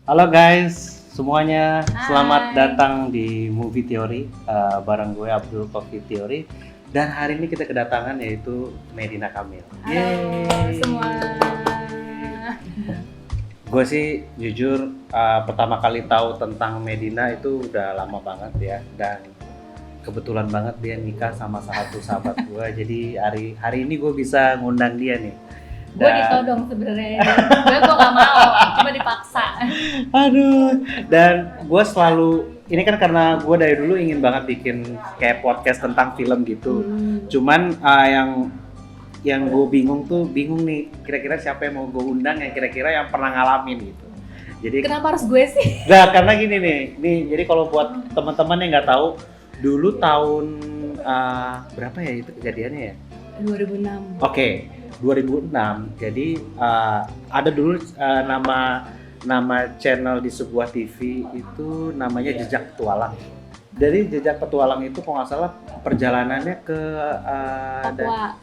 Halo guys, semuanya selamat Hai. datang di Movie Theory bareng gue Abdul Coffee Theory. Dan hari ini kita kedatangan yaitu Medina Kamil. Halo semua. Gue sih jujur pertama kali tahu tentang Medina itu udah lama banget ya, dan kebetulan banget dia nikah sama satu sahabat gue. Jadi hari ini gue bisa ngundang dia nih. Gue ditodong sebenarnya. Gue gak mau, cuma dipaksa. Aduh, dan gue selalu ini kan karena gue dari dulu ingin banget bikin kayak podcast tentang film gitu. Cuman yang gue bingung nih, kira-kira siapa yang mau gue undang yang kira-kira yang pernah ngalamin gitu. Jadi Kenapa harus gue sih? karena gini nih, jadi kalau buat teman-teman yang nggak tahu, dulu tahun berapa ya itu kejadiannya ya? 2006. Oke, 2006. Jadi ada dulu nama channel di sebuah TV itu namanya Jejak Petualang. Jadi Jejak Petualang itu kalau nggak salah perjalanannya ke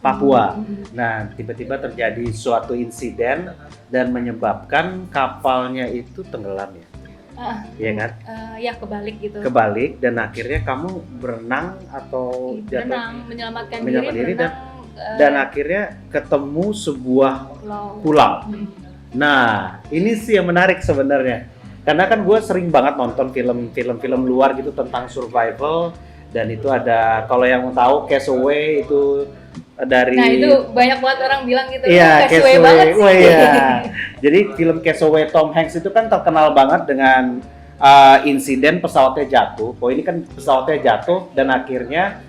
Papua. Nah, tiba-tiba terjadi suatu insiden dan menyebabkan kapalnya itu tenggelam ya. Iya kan? Ya kebalik gitu. Kebalik, dan akhirnya kamu berenang atau Berenang, menyelamatkan diri berenang, dan akhirnya ketemu sebuah pulau. Nah, ini sih yang menarik sebenarnya. Karena kan gue sering banget nonton film luar gitu tentang survival, dan itu ada, kalau yang mau tahu, Castaway itu dari. Nah itu banyak banget orang bilang gitu. Iya, Castaway banget sih. Oh iya. Jadi film Castaway Tom Hanks itu kan terkenal banget dengan insiden pesawatnya jatuh. Oh, ini kan pesawatnya jatuh dan akhirnya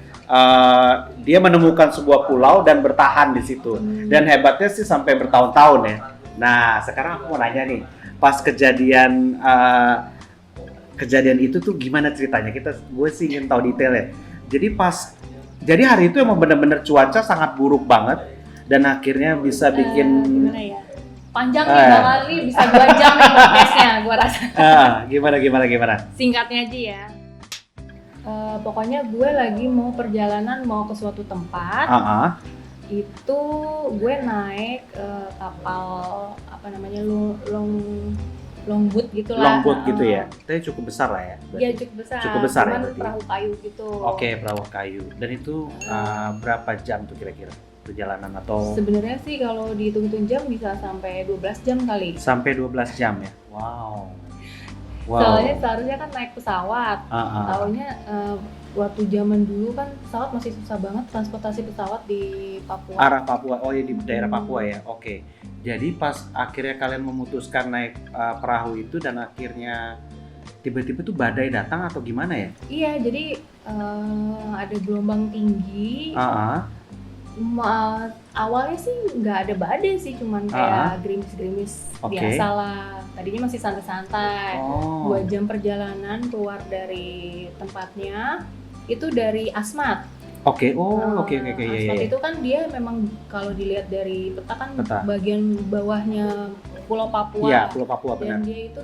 dia menemukan sebuah pulau dan bertahan di situ. Dan hebatnya sih sampai bertahun-tahun ya. Nah, sekarang aku mau nanya nih, pas kejadian itu tuh gimana ceritanya? Gue sih ingin tahu detailnya. Jadi hari itu emang benar-benar cuaca sangat buruk banget dan akhirnya bisa bikin gimana ya? Panjang nih, bakal nih bisa 2 jam nih podcastnya, gue rasa. Gimana? Singkatnya aja ya. Pokoknya gue lagi mau perjalanan mau ke suatu tempat. Itu gue naik kapal apa namanya longboat gitu lah. Longboat gitu ya. Tapi cukup besar lah ya. Iya cukup besar. Cukup besar cuman ya. Perahu kayu gitu. Oke, perahu kayu. Dan itu berapa jam tuh kira-kira perjalanan atau? Sebenarnya sih kalau dihitung jam bisa sampai 12 jam kali. Sampai 12 jam ya. Wow. Soalnya seharusnya kan naik pesawat. Taunya waktu zaman dulu kan pesawat masih susah banget, transportasi pesawat di Papua. Arah Papua, oh ya di daerah Papua ya, oke. Jadi pas akhirnya kalian memutuskan naik perahu itu dan akhirnya tiba-tiba tuh badai datang atau gimana ya? Iya, jadi ada gelombang tinggi. Awalnya sih nggak ada badai sih, cuman kayak gerimis-gerimis biasa lah. Tadinya masih santai-santai. 2 jam perjalanan keluar dari tempatnya itu dari Asmat. Oke. Asmat itu kan dia memang kalau dilihat dari peta kan bagian bawahnya Pulau Papua. Iya, Pulau Papua benar. Dan dia itu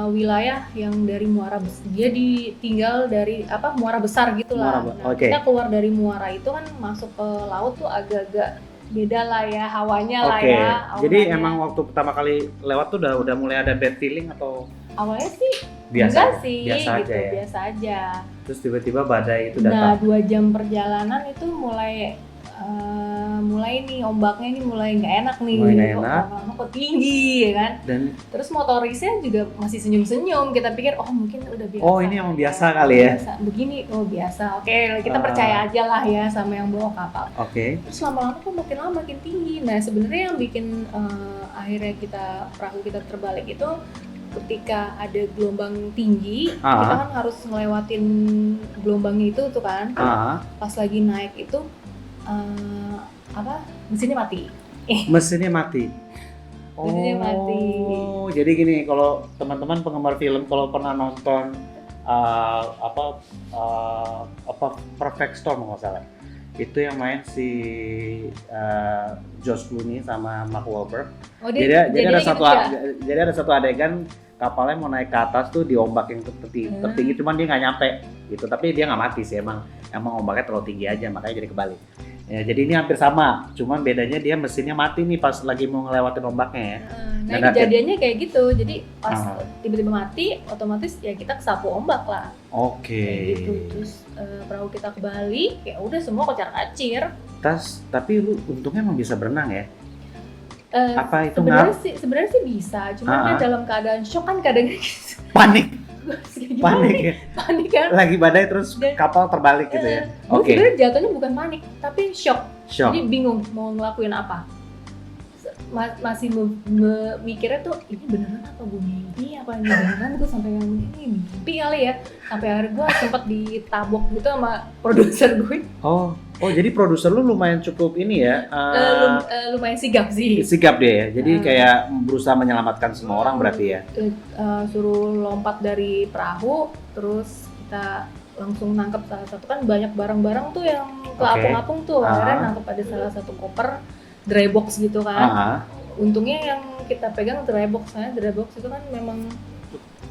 wilayah yang dari muara dia ditinggal dari muara besar gitulah. Kita keluar dari muara itu kan masuk ke laut tuh agak-agak beda lah ya hawanya lah ya. Jadi emang waktu pertama kali lewat tuh udah mulai ada bad feeling atau? Awalnya sih biasa aja. Terus tiba-tiba badai itu datang. Nah 2 jam perjalanan itu mulai nih ombaknya ini mulai nggak enak nih, kok tinggi ya kan. Dan terus motorisnya juga masih senyum-senyum, kita pikir mungkin udah biasa. Oh ini emang biasa kali ya. Begini biasa. Oke, kita percaya aja lah ya sama yang bawa kapal. Terus lama-lama kok makin lama makin tinggi. Nah sebenarnya yang bikin akhirnya perahu kita terbalik itu ketika ada gelombang tinggi, kita kan harus ngelewatin gelombangnya itu tuh kan. Pas lagi naik itu mesinnya mati. Mesinnya mati. Mesinnya mati. Jadi gini, kalau teman-teman penggemar film kalau pernah nonton Perfect Storm nggak salah, itu yang main si George Clooney sama Mark Wahlberg. Jadi ada satu adegan kapalnya mau naik ke atas tuh di ombak yang tertinggi, cuman dia nggak nyampe gitu, tapi dia nggak mati sih, emang ombaknya terlalu tinggi aja makanya jadi kebalik. Ya, jadi ini hampir sama, cuman bedanya dia mesinnya mati nih pas lagi mau ngelewatin ombaknya ya. Nah, Dan kejadiannya kayak gitu. Jadi pas Ah. tiba-tiba mati, otomatis ya kita kesapu ombak lah. Oke. Kayak gitu. Terus perahu kita kebalik, ya udah semua kocar-kacir. Tapi lu untungnya emang bisa berenang ya? Eh, Apa itu sebenarnya sih bisa, cuman Ah. dia dalam keadaan shock kan kadang gitu. panik, Gimana panik nih? ya? Panik kan? Lagi badai terus Dan- kapal terbalik gitu ya? Gue Oke, sebenarnya jatuhnya bukan panik, tapi shock. shock. Jadi bingung mau ngelakuin apa. Masih mikirnya tuh ini beneran apa gue mimpi, apa ini beneran gue sampai yang ini mimpi kali ya. Sampai akhirnya gue sempat ditabok gitu sama produser gue. Oh jadi produser lu lumayan cukup ini ya? Lumayan sigap sih. Sigap dia ya? Jadi Ah. kayak berusaha menyelamatkan semua orang berarti ya? Suruh lompat dari perahu, terus kita langsung nangkep salah satu, kan banyak barang-barang tuh yang kelapung-lapung tuh. Akhirnya nangkep ada salah satu koper dry box gitu kan. Ah. Untungnya yang kita pegang dry box, soalnya dry box itu kan memang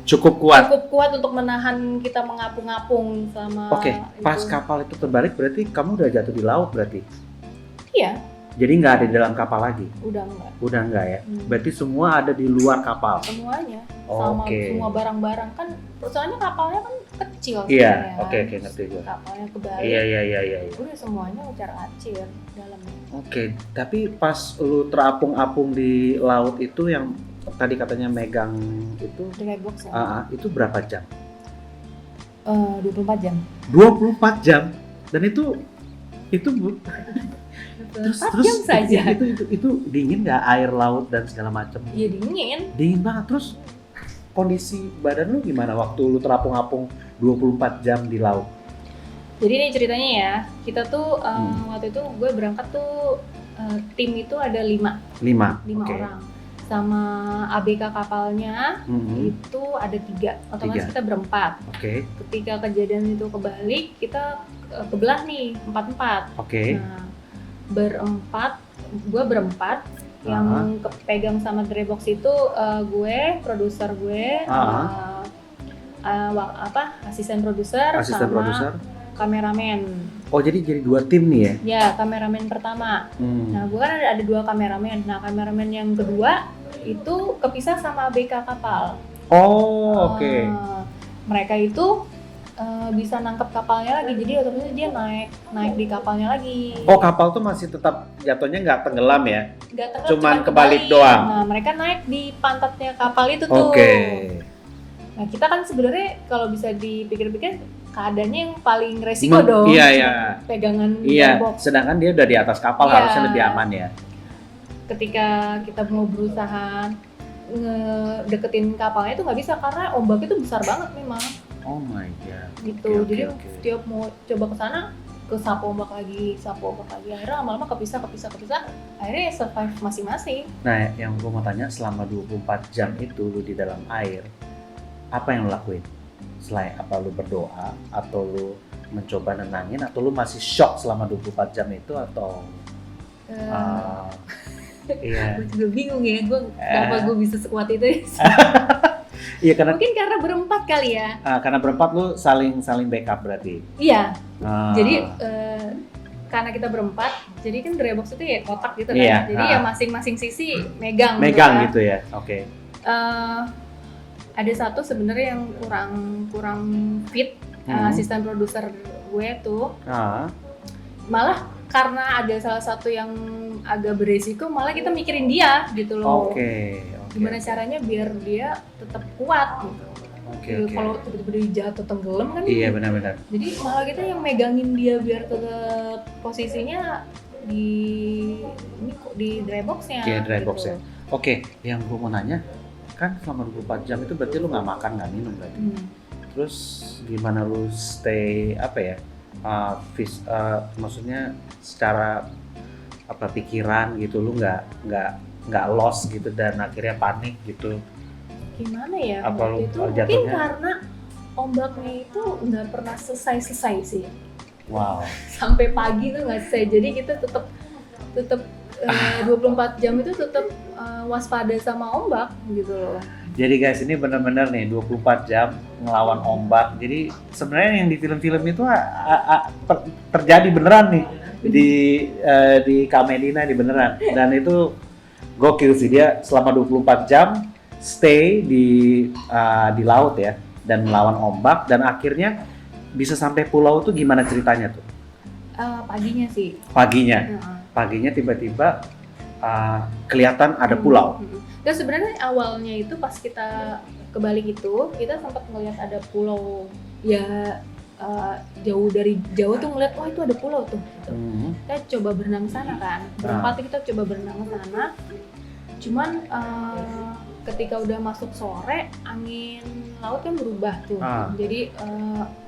Cukup kuat. cukup kuat untuk menahan kita mengapung-apung sama Oke, pas itu. kapal itu terbalik berarti kamu udah jatuh di laut berarti? Iya, Jadi nggak ada di dalam kapal lagi? udah enggak. Udah nggak ya? Hmm. Berarti semua ada di luar kapal? Semuanya sama Oke. semua barang-barang kan, soalnya kapalnya kan kecil Iya, sebenarnya. oke ngerti gue. Kapalnya kebalik. Iya. Udah semuanya kocar-kacir dalamnya. Oke, tapi pas lu terapung-apung di laut itu yang tadi katanya megang itu, Dry box ya. itu berapa jam? 24 jam. 24 jam. Dan itu terus 24 jam saja. itu dingin nggak air laut dan segala macam? Iya dingin. Dingin banget. Terus kondisi badan lu gimana waktu lu terapung-apung 24 jam di laut? Jadi ini ceritanya ya, kita tuh waktu itu gue berangkat tuh tim itu ada 5 5 Oke. orang. Sama ABK kapalnya Mhm. itu ada 3, otomatis 3. kita berempat. Oke. Ketika kejadian itu kebalik, kita kebelah nih 4-4. Oke. Nah, gue berempat, yang kepegang sama dry box itu gue, produser gue, asisten produser, Asisten sama produser. kameramen. Oh jadi 2 tim nih ya? Ya, kameramen pertama. Nah, gue kan ada 2 kameramen. Nah, kameramen yang kedua itu kepisah sama ABK kapal. Oh oke. Mereka itu bisa nangkep kapalnya lagi, jadi otomatis dia naik di kapalnya lagi. Oh kapal tuh masih tetap jatuhnya nggak tenggelam ya? Nggak tenggelam, cuman kebalik doang. Nah, mereka naik di pantatnya kapal itu tuh. Oke. Nah, kita kan sebenarnya kalau bisa dipikir-pikir keadaannya yang paling resiko dong. Iya. Pegangan Iya. box. Sedangkan dia udah di atas kapal, Iya. harusnya lebih aman ya. Ketika kita mau berusaha ngedeketin kapalnya itu nggak bisa karena ombak itu besar banget memang. Oh my god. Gitu. Oke, Jadi oke. setiap mau coba ke sana ke sapu ombak lagi. Akhirnya lama-lama kepisah. Akhirnya survive masing-masing. Nah yang gue mau tanya, selama 24 jam itu lu di dalam air, apa yang lu lakuin? Selain apa, lu berdoa atau lu mencoba nenangin, atau lu masih shock selama 24 jam itu, atau iya. Gue juga bingung ya, kenapa gue bisa sekuat itu. Iya karena Mungkin karena berempat kali ya. karena berempat lu saling backup berarti. Iya. Ah. Jadi karena kita berempat, jadi kan dry box itu ya kotak gitu kan. Iya. Jadi ya masing-masing sisi megang. megang gitu. gitu ya. Oke. Ada satu sebenarnya yang kurang fit, asisten produser gue tuh. Malah karena ada salah satu yang agak beresiko, malah kita mikirin dia gitu loh. Oke. Gimana caranya biar dia tetap kuat gitu. Oke. Kalau tiba-tiba dia jatuh tenggelam kan. Iya benar-benar. Jadi malah kita yang megangin dia biar tetap posisinya di dry box-nya. Iya, dry gitu. box-nya. Oke, yang gue mau nanya, kan selama 24 jam itu berarti lu nggak makan, nggak minum berarti. Terus gimana lu stay apa ya? Maksudnya secara apa, pikiran gitu, lu nggak lost gitu dan akhirnya panik gitu. Gimana ya? Apa lu waktu itu mungkin jatuhnya? karena ombaknya itu nggak pernah selesai sih. Wow. Sampai pagi tuh nggak selesai. Jadi kita tetap 24 jam itu tetap waspada sama ombak gitu loh. Jadi guys, ini benar-benar nih 24 jam ngelawan ombak. Jadi sebenarnya yang di film-film itu terjadi beneran nih. di Kamedina di beneran. Dan itu gokil sih, dia selama 24 jam stay di laut ya dan melawan ombak, dan akhirnya bisa sampai pulau tuh gimana ceritanya tuh? Paginya sih. Paginya tiba-tiba kelihatan ada pulau. Dan sebenarnya awalnya itu pas kita ke Bali itu kita sempat melihat ada pulau ya, jauh dari jauh tuh ngeliat wah itu ada pulau tuh gitu. Kita coba berenang sana kan, berempat kita coba berenang sana, cuman ketika udah masuk sore angin laut kan berubah tuh, jadi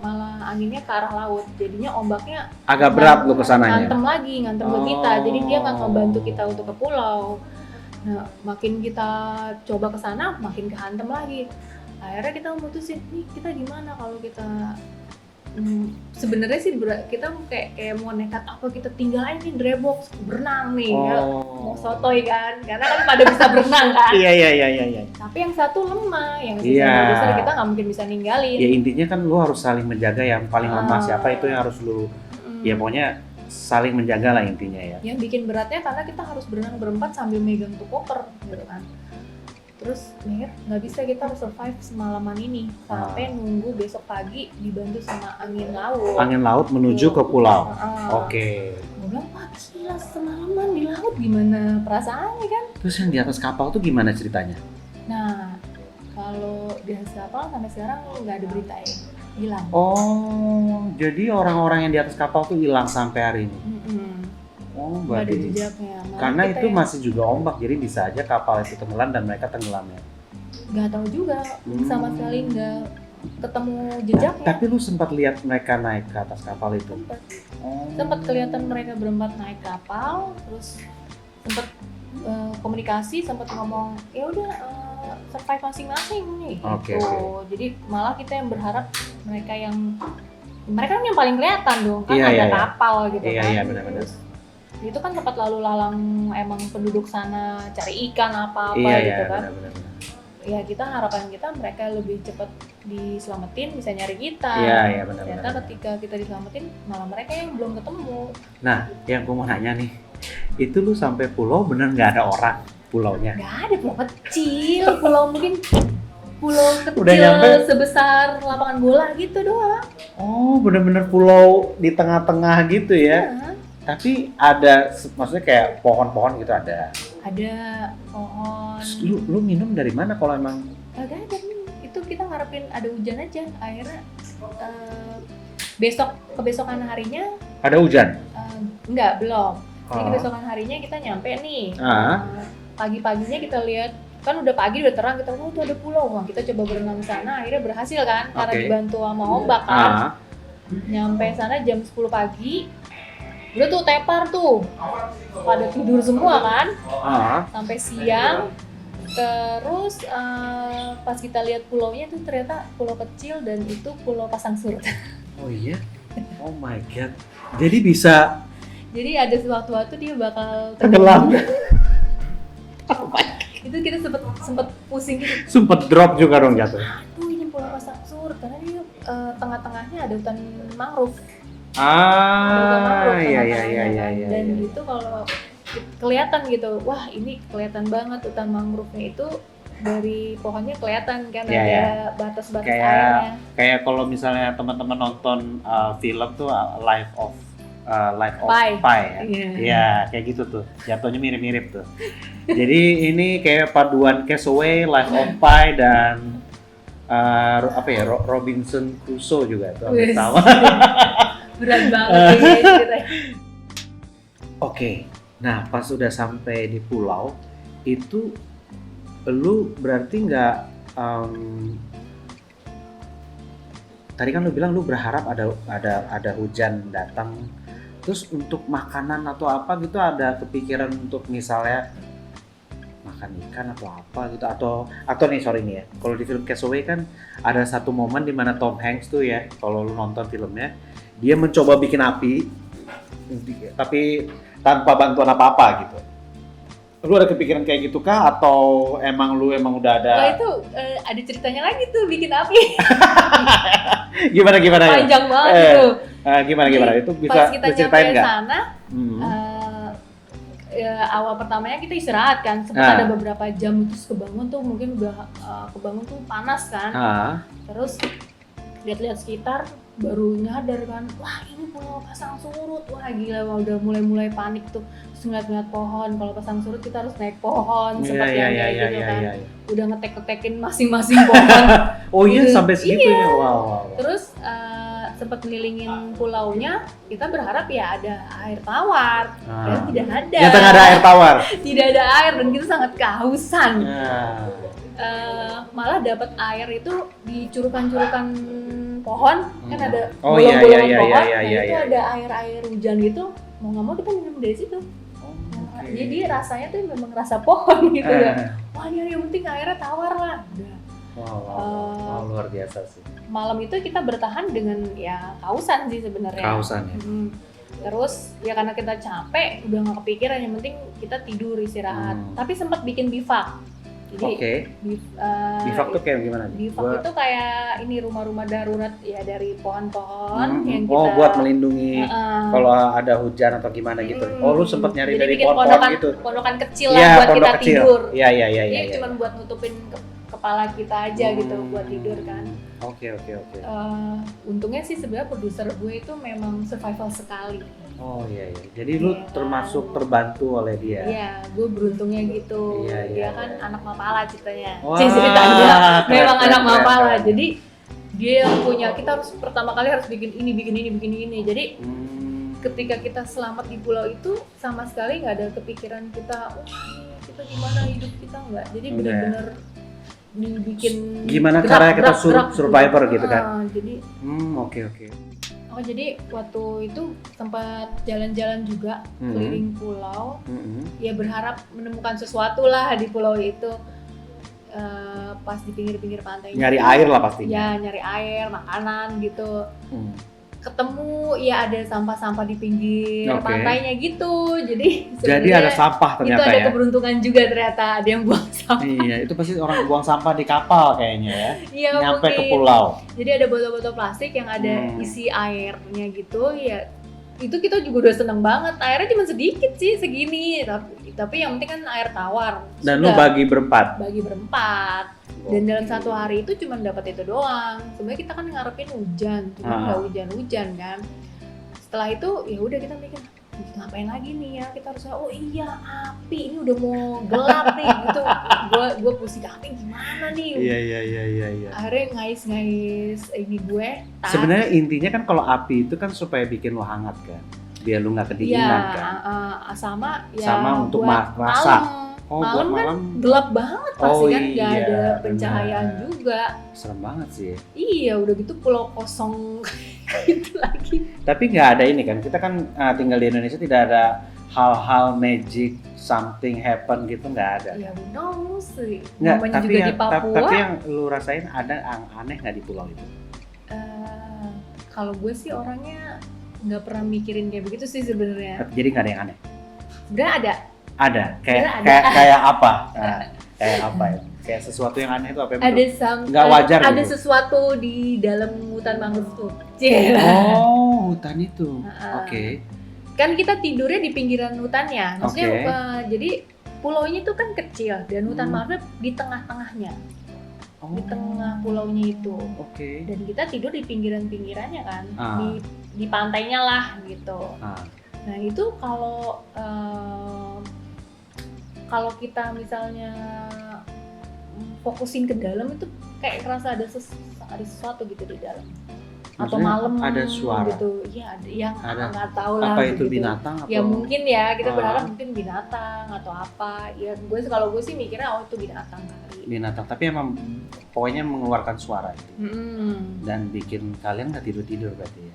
malah anginnya ke arah laut, jadinya ombaknya agak berat lo kesananya. Ngantem ke kita, jadi dia nggak ngebantu kita untuk ke pulau. Nah, makin kita coba ke sana, makin kehantem lagi. Akhirnya kita mutusin, nih kita gimana kalau kita sebenarnya sih kita kayak mau nekat apa, kita tinggal aja nih Drebox berenang nih, ya. Mau sotoy kan, karena kan pada bisa berenang kan. Iya. Tapi yang satu lemah, yang sisa besar kita nggak mungkin bisa ninggalin. Ya intinya kan lu harus saling menjaga yang paling lemah siapa, itu yang harus lu ya pokoknya saling menjaga lah intinya ya. Yang bikin beratnya karena kita harus berenang berempat sambil megang tuh koper gitu kan. Terus mikir nggak bisa, kita harus survive semalaman ini sampai nunggu besok pagi dibantu sama angin laut. Angin laut menuju ke pulau. Oke. Gue bilang, wah gila semalaman di laut gimana perasaannya kan? Terus yang di atas kapal tuh gimana ceritanya? Nah, kalau di atas kapal sampai sekarang nggak ada berita ya, hilang. Oh, jadi orang-orang yang di atas kapal tuh hilang sampai hari ini. Oh, Nggak berarti ada jejaknya. karena itu masih juga ombak, jadi bisa aja kapal itu tenggelam dan mereka tenggelam ya. Nggak tahu juga, sama sekali nggak ketemu jejaknya. Tapi lu sempat lihat mereka naik ke atas kapal itu? Sempat kelihatan mereka berempat naik kapal, terus sempat komunikasi, sempat ngomong ya udah survive masing-masing nih. Okay. Jadi malah kita yang berharap mereka kan yang paling kelihatan dong kan, ada kapal gitu kan. Iya benar-benar. Itu kan tempat lalu lalang emang penduduk sana cari ikan apa-apa gitu kan. Benar-benar. Ya kita harapan kita mereka lebih cepat diselamatin, bisa nyari kita. Iya benar-benar. Ternyata ketika kita diselamatin malah mereka yang belum ketemu. Nah, yang gue mau nanya nih, itu lu sampai pulau bener nggak ada orang pulaunya? Nggak ada, pulau kecil, pulau kecil Udah nyampe sebesar lapangan bola gitu doang. Oh, bener-bener pulau di tengah-tengah gitu ya? Nah, tapi ada, maksudnya kayak pohon-pohon gitu ada? Ada pohon. Lu minum dari mana kalau emang? Agak ada nih, itu kita ngarepin ada hujan aja. Akhirnya kebesokan harinya Ada hujan? enggak, belum. Jadi kebesokan harinya kita nyampe nih. Pagi-paginya kita lihat, kan udah pagi udah terang, kita tuh ada pulau. Wah, kita coba berenang sana, akhirnya berhasil kan karena dibantu sama ombak kan. Nyampe sana jam 10 pagi. Udah tuh tepar tuh, pada tidur semua kan, sampai siang. Terus pas kita lihat pulaunya tuh ternyata pulau kecil dan itu pulau pasang surut. Oh iya? Oh my god. Jadi bisa? Jadi ada sewaktu-waktu dia bakal tenggelam. Itu kita sempet pusing gitu. Sempet drop juga dong jatuh. Aduh ini pulau pasang surut karena dia tengah-tengahnya ada hutan mangrove. Iya. Dan itu kalau kelihatan gitu, wah ini kelihatan banget hutan mangrove-nya itu dari pohonnya kelihatan kan ada batas-batas airnya. Kayak kalau misalnya teman-teman nonton film tuh Life of Pi ya. Iya, kayak gitu tuh. Jatuhnya mirip-mirip tuh. Jadi ini kayak paduan Castaway, Life of Pi dan Robinson Crusoe juga tuh sama. Berat banget ya. Oke, nah pas udah sampai di pulau itu, lu berarti nggak tadi kan lu bilang lu berharap ada hujan datang, terus untuk makanan atau apa gitu ada kepikiran untuk misalnya makan ikan atau apa gitu, atau nih sorry nih ya, kalau di film Castaway kan ada satu momen di mana Tom Hanks tuh ya, kalau lu nonton filmnya dia mencoba bikin api tapi tanpa bantuan apa-apa gitu. Lu ada kepikiran kayak gitu kah atau emang udah ada? Wah itu ada ceritanya lagi tuh bikin api. Gimana Panjang banget gitu. Gimana itu bisa pas kita nyampe diceritain nggak? sana, awal pertamanya kita istirahat kan, sempat ada beberapa jam terus kebangun tuh mungkin udah kebangun tuh panas kan, terus lihat-lihat sekitar baru nyadar kan, wah ini Pulau Pasang Surut, wah gila, wah, udah mulai panik tuh, terus ngeliat pohon, kalau pasang surut kita harus naik pohon seperti yang kayak gitu kan, udah ngetek-ngetekin masing-masing pohon. Oh iya sampai segitunya, wow. Terus sempat ngelilingin pulaunya, kita berharap ya ada air tawar, dan tidak ada. Ternyata nggak ada air tawar. Tidak ada air dan kita sangat kehausan. Malah dapat air itu di curukan-curukan pohon, kan ada bolong-bolongan pohon, itu ada air air hujan gitu, mau nggak mau kita minum dari situ. Jadi rasanya tuh memang rasa pohon gitu ya. Wah ini yang penting airnya tawar lah. Wow, luar biasa sih. Malam itu kita bertahan dengan ya kehausan sih sebenarnya. Kehausan ya. Terus ya karena kita capek, udah nggak kepikiran, yang penting kita tidur istirahat. Tapi sempat bikin bivak. Jadi bivak tuh kayak gimana? Bivak itu kayak ini rumah-rumah darurat ya dari pohon-pohon yang kita buat melindungi kalau ada hujan atau gimana gitu. Lu sempet nyari dari pohon-pohon gitu. Pondokan kecil lah buat kita tidur. Iya. Jadi cuma buat nutupin kepala kita aja gitu buat tidur kan. Oke. Untungnya sih sebenarnya produser gue itu memang survival sekali. Oh iya. Jadi lu termasuk terbantu oleh dia. Iya, gue beruntungnya gitu. Iya. Dia kan anak Mapala ceritanya. Ceritanya memang anak Mapala. Jadi dia yang punya, kita harus pertama kali harus bikin ini. Jadi ketika kita selamat di pulau itu sama sekali nggak ada kepikiran kita, kita gimana hidup kita, nggak. Jadi benar-benar dibikin gimana caranya kita survivor gitu kan. Jadi oke. Jadi waktu itu sempat jalan-jalan juga keliling pulau, ya berharap menemukan sesuatu lah di pulau itu. Pas di pinggir-pinggir pantai. Nyari air lah pastinya. Ya nyari air, makanan gitu. Ketemu ya ada sampah-sampah di pinggir pantainya gitu. Jadi ada sampah ternyata. Itu ada keberuntungan juga ternyata, ada yang buang sampah. Iya, itu pasti orang buang sampah di kapal kayaknya ya. Iya, nyampe mungkin ke pulau. Jadi ada botol-botol plastik yang ada isi airnya gitu ya. Itu kita juga udah seneng banget. Airnya cuma sedikit sih, segini. Tapi yang penting kan air tawar. Dan lu bagi berempat. Dan dalam satu hari itu cuma dapat itu doang. Sebenarnya kita kan ngarepin hujan, cuma nggak hujan-hujan kan. Setelah itu ya udah kita mikir, ngapain lagi nih ya, kita harusnya api ini udah mau gelap nih gitu. Gue pusing, api gimana nih. Iya. Akhirnya ngais ini gue. Sebenarnya intinya kan kalau api itu kan supaya bikin lo hangat kan, biar lo nggak kedinginan kan. Sama untuk buat masak. Malam kan gelap banget pasti kan, nggak ada pencahayaan juga. Serem banget sih. Iya, udah gitu pulau kosong gitu lagi. Tapi nggak ada ini kan, kita kan tinggal di Indonesia, tidak ada hal-hal magic, something happen gitu, nggak ada. Ya who knows sih. Nggak, juga di Papua. Tapi yang lu rasain ada yang aneh nggak di pulau itu? Kalau gue sih orangnya nggak pernah mikirin kayak begitu sih sebenarnya. Jadi nggak ada yang aneh? Sebenarnya ada. Kayak apa? Kayak apa ya? Kayak sesuatu yang aneh itu apa? Nggak wajar ada gitu? Sesuatu di dalam hutan mangrove tuh. Hutan itu. Oke. Kan kita tidurnya di pinggiran hutannya. Maksudnya jadi pulaunya itu kan kecil dan hutan mangrove di tengah-tengahnya. Di tengah pulaunya itu. Dan kita tidur di pinggiran-pinggirannya kan. Di pantainya lah gitu. Nah itu kalau kita misalnya fokusin ke dalam itu kayak kerasa ada sesuatu gitu di dalam. Maksudnya atau malam ada suara gitu. Iya, ada yang nggak tahu lah. Apa itu gitu. Binatang atau? Ya mungkin ya, kita berharap mungkin binatang atau apa. Ya kalau gue sih mikirnya itu binatang kali. Binatang, tapi emang pokoknya mengeluarkan suara itu. Dan bikin kalian nggak tidur berarti ya?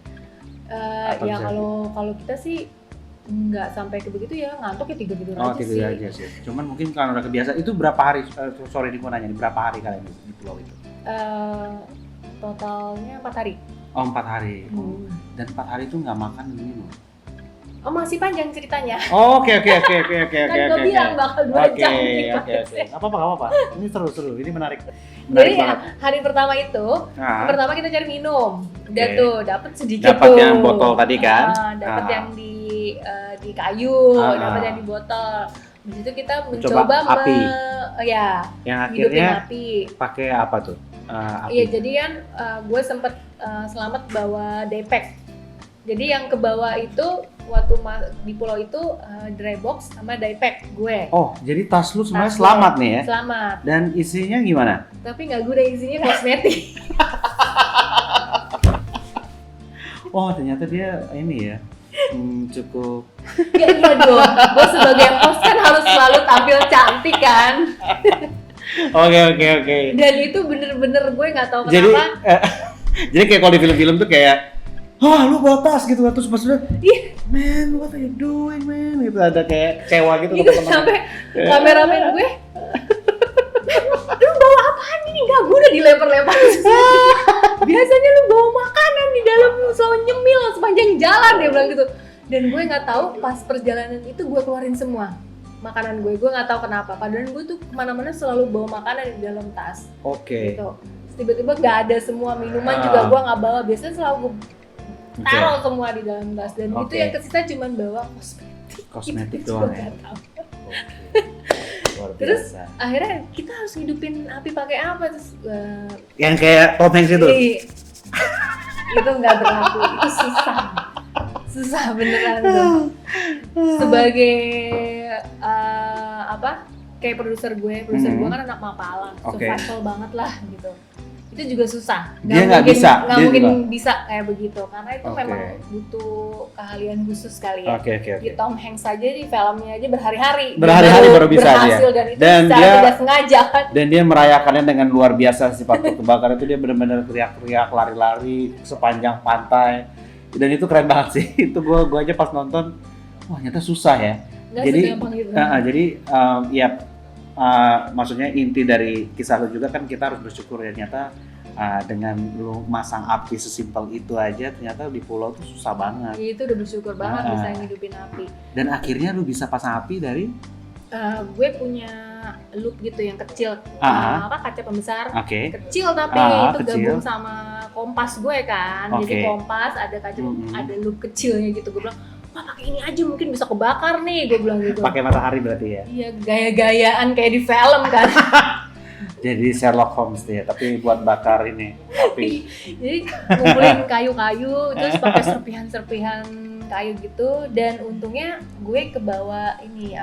Ya kalau kita sih nggak sampai ke begitu ya, ngantuk ya tidur aja sih. Tidur aja sih. Cuman mungkin karena udah kebiasaan. Itu berapa hari? Sorry gue nanya, berapa hari kalian di pulau itu? Totalnya 4 hari. 4 hari. Dan 4 hari itu nggak makan dan minum? Oh, masih panjang ceritanya. Oke. Kan gue bilang bakal 2 jam. Oke. Apa-apa. Ini seru. Ini menarik. Jadi banget. hari pertama itu, pertama kita cari minum. Udah tuh, dapet sedikit dapat tuh. yang botol tadi kan? Dapat yang di kayu, dapat yang di botol. Di situ kita mencoba api. Yang akhirnya api. Pakai apa tuh? Api. Iya, jadi kan gue sempet selamat bawa daypack. Jadi yang ke bawah itu waktu di pulau itu dry box sama daypack gue. Oh, jadi tas lu semuanya selamat nih ya? Selamat. Dan isinya gimana? Tapi nggak guna, isinya kosmetik. Oh, ternyata dia ini ya. Cukup. Ya iya dong, gue sebagai host kan harus selalu tampil cantik kan. Oke. Dan itu bener-bener gue nggak tahu kenapa. Jadi kayak kalau di film-film tuh kayak, lu bawa tas gitu, terus maksudnya, man, what are you doing, man? Gitu ada kayak kecewa gitu. Gitu sampai kameramen gue, lu bawa apaan ini? Nggak, gue udah dilempar-lempar. Biasanya lu bawa makanan di dalam, lu selalu nyemil sepanjang jalan, dia bilang gitu. Dan gue nggak tahu pas perjalanan itu gue keluarin semua makanan gue nggak tahu kenapa. Padahal gue tuh kemana-mana selalu bawa makanan di dalam tas. Oke. Gitu. Tiba-tiba nggak ada semua, minuman juga gue nggak bawa. Biasanya selalu gue taruh semua di dalam tas. Dan itu yang kesisa cuma bawa kosmetik doang ya. Terus akhirnya kita harus hidupin api pakai apa? Terus yang kayak Tom Hanks itu. Itu nggak berlaku, itu susah beneran tuh. Sebagai kayak produser gue kan anak Mapalang, survival banget lah gitu. Itu juga susah. Nggak mungkin bisa kayak begitu, karena itu memang butuh keahlian khusus kali ya. Di Tom Hanks aja di filmnya aja berhari-hari baru bisa berhasil, dia. Dan itu secara tidak sengaja kan. Dan dia merayakannya dengan luar biasa sih waktu kebakaran itu. Dia benar-benar teriak-teriak, lari-lari sepanjang pantai. Dan itu keren banget sih. Itu gua aja pas nonton, wah ternyata susah ya. Jadi maksudnya inti dari kisah lu juga kan kita harus bersyukur ya, ternyata dengan lu masang api sesimpel itu aja ternyata di pulau tuh susah banget. Itu udah bersyukur banget bisa ngidupin api. Dan akhirnya lu bisa pasang api dari? Gue punya loop gitu yang kecil, kaca pembesar kecil tapi itu kecil. Gabung sama kompas gue kan. Jadi kompas ada kaca ada loop kecilnya gitu. Gue bilang, wah pakai ini aja mungkin bisa kebakar nih, gue bilang gitu. Pakai matahari berarti ya? Iya, gaya-gayaan kayak di film kan. Jadi Sherlock Holmes dia, tapi buat bakar ini api. Jadi ngumpulin kayu-kayu, terus pakai serpihan-serpihan kayu gitu. Dan untungnya gue kebawa ini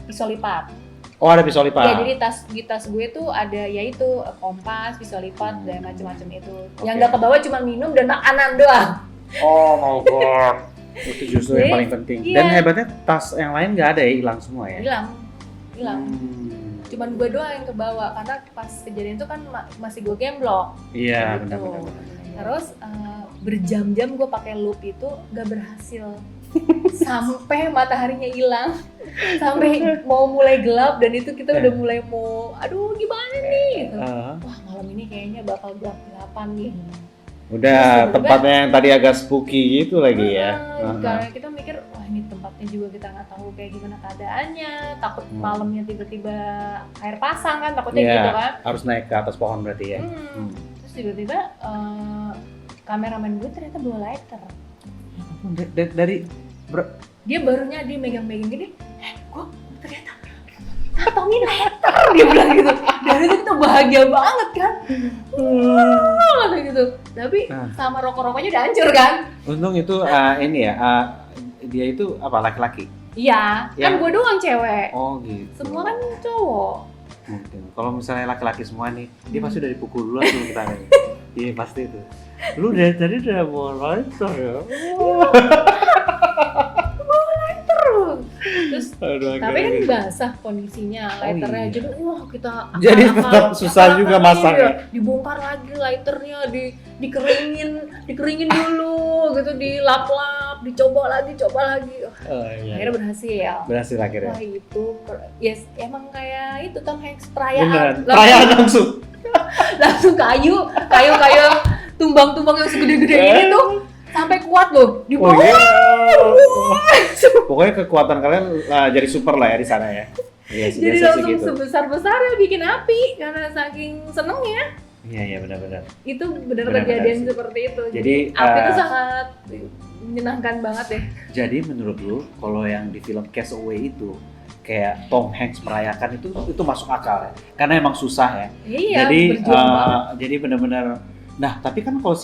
pisau lipat. Oh, ada pisau lipat. Ya, jadi di tas gue tuh ada yaitu kompas, pisau lipat dan macam-macam itu. Yang nggak kebawa cuma minum dan makanan doang. Oh my god. Itu justru yang paling penting. Iya. Dan hebatnya tas yang lain nggak ada ya, hilang semua ya? Hilang. Cuman gue doang yang kebawa karena pas kejadian itu kan masih gue gemblok. Iya, gitu. benar. Terus berjam-jam gue pakai loop itu nggak berhasil. Sampai mataharinya hilang, sampai mau mulai gelap dan itu kita udah mulai aduh gimana nih gitu. Wah, malam ini kayaknya bakal gelap-gelapan nih. Udah tempatnya yang tadi agak spooky gitu lagi ya. Karena kita mikir, wah ini tempatnya juga kita nggak tahu kayak gimana keadaannya, takut malamnya tiba-tiba air pasang kan, takutnya gitu kan. Harus naik ke atas pohon berarti ya. Terus tiba-tiba kameramen gue ternyata bawa lighter. Dia barunya dia megang-megang gini, gue ternyata ngantongin lighter, dia bilang gitu. Dan itu kita bahagia banget kan. Kayak gitu. Tapi sama rokok-rokoknya udah hancur kan. Untung itu ini ya, dia itu apa, laki-laki? Iya, kan gue doang cewek. Oh gitu. Semua kan cowok. Mungkin. Kalau misalnya laki-laki semua nih, dia pasti udah dipukul dulu tuh kita nih. Iya pasti itu. Lu dari tadi udah bawa lighter ya? Bawa lighter. Terus, tapi kan basah kondisinya lighternya. Jadi wah kita jadi tetap susah juga masaknya. Dibongkar lagi lighternya, dikeringin dulu gitu, dilap-lap, dicoba lagi. Akhirnya berhasil akhirnya. Wah itu emang kayak itu Tom Hanks perayaan langsung kayu tumbang-tumbang yang segede-gede ini tuh sampai kuat loh di Oh bawah. iya. Pokoknya kekuatan kalian jadi super lah ya di sana ya. Iya sih, Jadi biasa sih langsung gitu. sebesar-besarnya bikin api karena saking senengnya. Iya benar-benar. Itu benar Benar-benar kejadian sih. seperti itu. Jadi, api itu sangat menyenangkan banget deh. Jadi menurut lu kalau yang di film Castaway itu kayak Tom Hanks merayakan itu masuk akal ya? Karena emang susah ya. Iya, Jadi berjuang banget. jadi benar-benar. Nah tapi kan kalau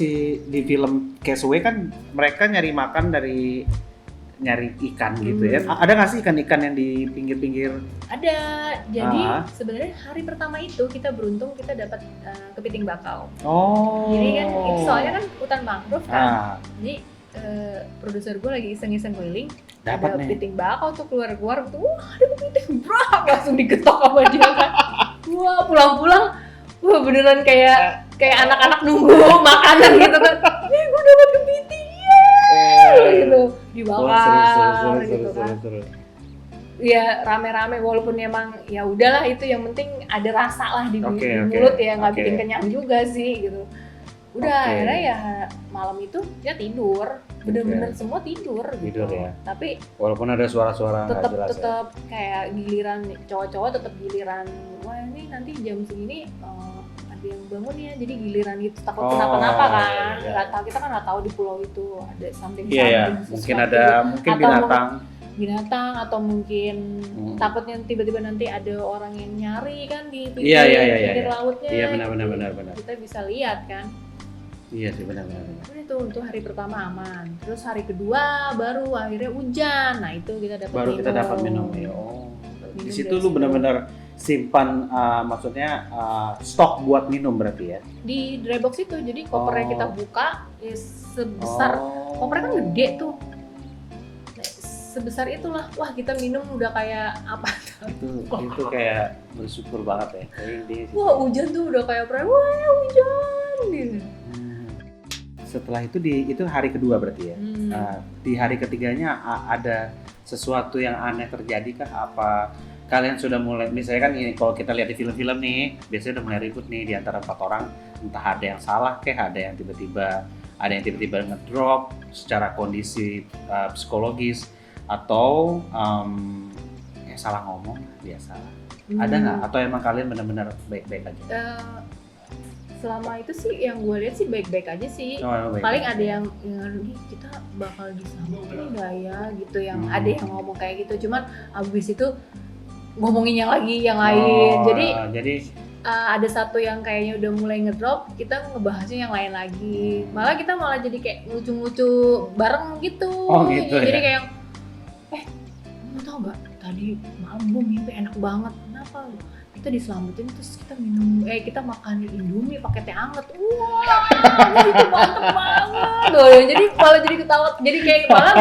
di film Castaway kan mereka nyari ikan gitu ya. Ada nggak sih ikan-ikan yang di pinggir-pinggir? Ada. Jadi Ah. sebenarnya hari pertama itu kita beruntung kita dapat kepiting bakau. Oh. Jadi kan itu soalnya kan hutan mangrove kan. Ah, Jadi produser gue lagi iseng-iseng keliling, dapat ada nih. kepiting bakau tuh keluar-keluar tuh, wah ada kepiting, brak, langsung diketok sama dia kan. Wah pulang-pulang, wah beneran kayak anak-anak nunggu makanan gitu kan. Gue dapat kepiting, gitu dibakar gitu kan. Seru. Ya rame-rame walaupun emang ya udahlah itu yang penting ada rasa lah di Oke. mulut ya nggak Oke. bikin kenyang juga sih gitu. Udah Oke. akhirnya ya malam itu ya tidur, bener-bener semua tidur gitu. Tidur ya. Tapi Walaupun ada suara-suara nggak jelas ya. tetap kayak giliran cowok-cowok tetap giliran. Wah ini nanti jam segini ada yang bangun ya, jadi giliran gitu takut Oh, kenapa-napa kan. iya. Nggak tahu, kita kan nggak tahu di pulau itu ada something Iya ya, sesuatu. mungkin ada Atau binatang atau mungkin Hmm. takutnya tiba-tiba nanti ada orang yang nyari kan di Iya, pinggir iya. lautnya. Iya Jadi benar. kita bisa lihat kan. Iya sih benar. Itu hari pertama aman. Terus hari kedua baru akhirnya hujan. Nah itu kita dapat Baru minum. kita dapat minum ya. Oh. Minum Di situ dari lu situ. benar-benar simpan maksudnya stok buat minum berarti ya. Di dry box itu. Jadi kopernya Oh. kita buka ya sebesar kopernya kan gede tuh. Nah, sebesar itulah. Wah, kita minum udah kayak apa? Itu kayak bersyukur banget ya. Wah, hujan tuh udah kayak wah, hujan gitu. Setelah itu itu hari kedua berarti ya. Di hari ketiganya ada sesuatu yang aneh terjadi kah? Apa kalian sudah mulai, misalnya kan ini kalau kita lihat di film-film nih, biasanya udah mulai ribut nih di antara 4 orang, entah ada yang salah kayak ada yang tiba-tiba ngedrop secara kondisi psikologis atau ya salah ngomong biasa. Ada nggak? Atau emang kalian benar-benar baik-baik aja? Selama itu sih yang gue lihat sih baik-baik aja sih. Baik. Paling ada yang kita bakal diselamatin nggak ya gitu, yang ada yang ngomong kayak gitu. Cuman abis itu ngomongin yang lain. Jadi ada satu yang kayaknya udah mulai ngedrop, kita ngebahasnya yang lain lagi. Malah kita jadi kayak lucu-lucu bareng gitu. Oh, gitu Jadi ya? kayak kamu tau nggak tadi malam gue mimpi enak banget. Kenapa? Kita diselamatin terus kita kita makan Indomie pakai teh anget. Wah, itu mantep banget. Loh, jadi malah jadi ketawa. Jadi kayak malah